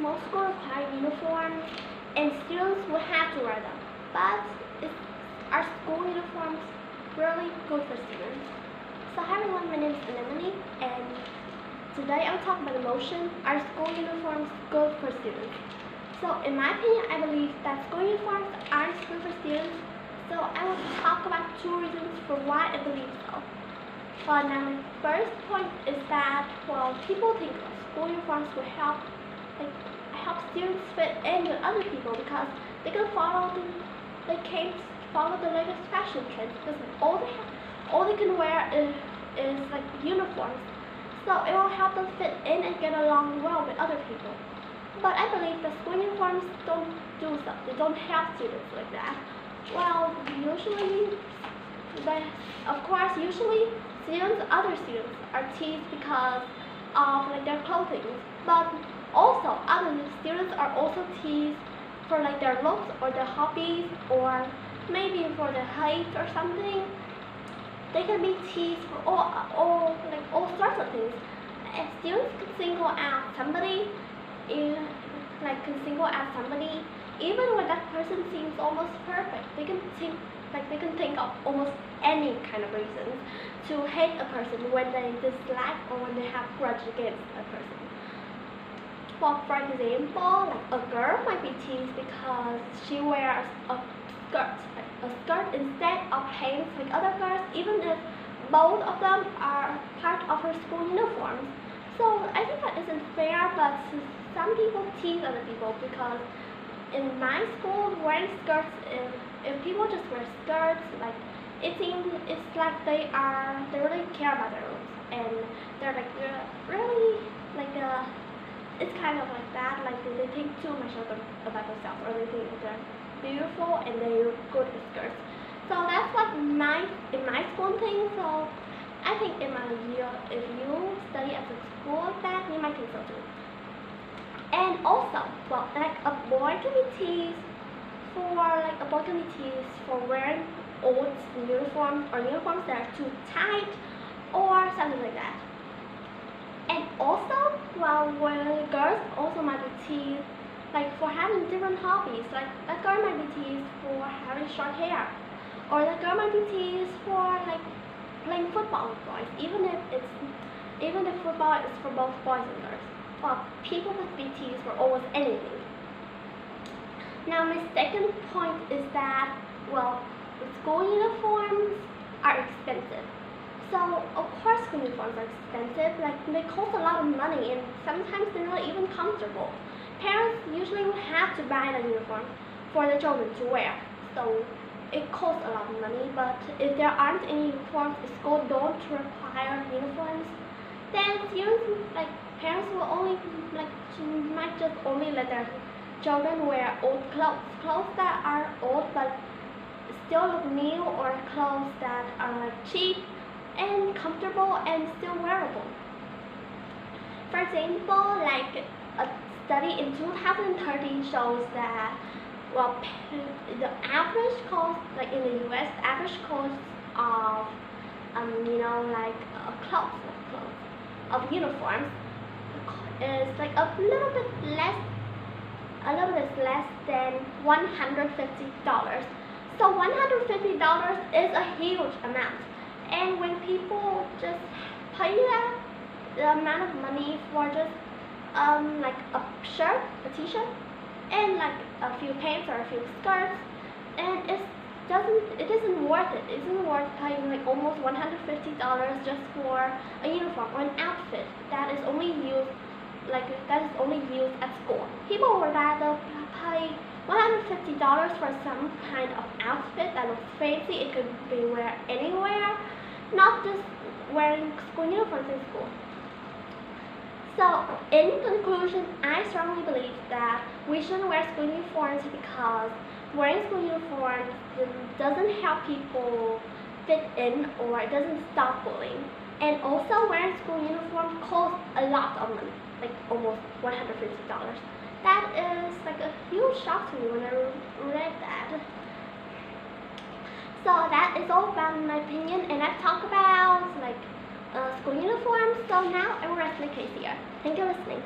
most schools require uniforms, and students will have to wear them. But are school uniforms really good for students? So hi everyone, my name is Anemone, and today I will talk about emotion. Are school uniforms good for students? So in my opinion, I believe that school uniforms aren't good for students. So I will talk about two reasons for why I believe so. But now my first point is that, well, people think school uniforms will help students fit in with other people because they can follow the latest fashion trends, because all they can wear is like uniforms. So it will help them fit in and get along well with other people. But I believe that school uniforms don't do so. They don't help students like that. Well, usually, usually other students are teased because of their clothing. But also, other students are also teased for their looks or their hobbies, or maybe for their height or something. They can be teased for all sorts of things. And students can single out somebody, even when that person seems almost perfect. They can think of almost any kind of reasons to hate a person when they dislike or when they have grudge against a person. Well, for example, a girl might be teased because she wears a skirt instead of pants like other girls, even if both of them are part of her school uniforms. So I think that isn't fair, but some people tease other people because in my school, wearing skirts, if people just wear skirts, it's like they really care about their looks, and they're really it's kind of like that, they think too much about themselves, or they think that they're beautiful and they look good with skirts. So that's what in my school thing. So I think if you study at a school like that, you might think so too. And also, well, a boy can be teased for wearing old uniforms, or uniforms that are too tight or something like that. And also, well, girls also might be teased for having different hobbies. Like a girl might be teased for having short hair, or the girl might be teased for playing football with boys, even if football is for both boys and girls. Well, people can be teased for almost anything. Now my second point is that, well, school uniforms are expensive. So of course school uniforms are expensive. They cost a lot of money, and sometimes they're not even comfortable. Parents usually will have to buy the uniform for their children to wear. So it costs a lot of money. But if there aren't any uniforms, if school don't require uniforms, then parents will might just only let their children wear old clothes that are old but still look new, or clothes that are cheap and comfortable and still wearable. For example, a study in 2013 shows that, well, the average cost, in the US, the average cost of of uniforms is a little bit less than $150. So $150 is a huge amount. And when people just pay the amount of money for just a shirt, a t-shirt, and a few pants or a few skirts, and it isn't worth it. It isn't worth paying almost $150 just for a uniform or an outfit that is only used at school. People would rather pay $150 for some kind of outfit that looks fancy. It could be wear anywhere, not just wearing school uniforms in school. So, in conclusion, I strongly believe that we shouldn't wear school uniforms because wearing school uniforms doesn't help people fit in, or it doesn't stop bullying. And also, wearing school uniform costs a lot of money, almost $150. That is a huge shock to me when I read that. So that is all about my opinion, and I've talked about school uniforms. So now I will rest my case here. Thank you for listening.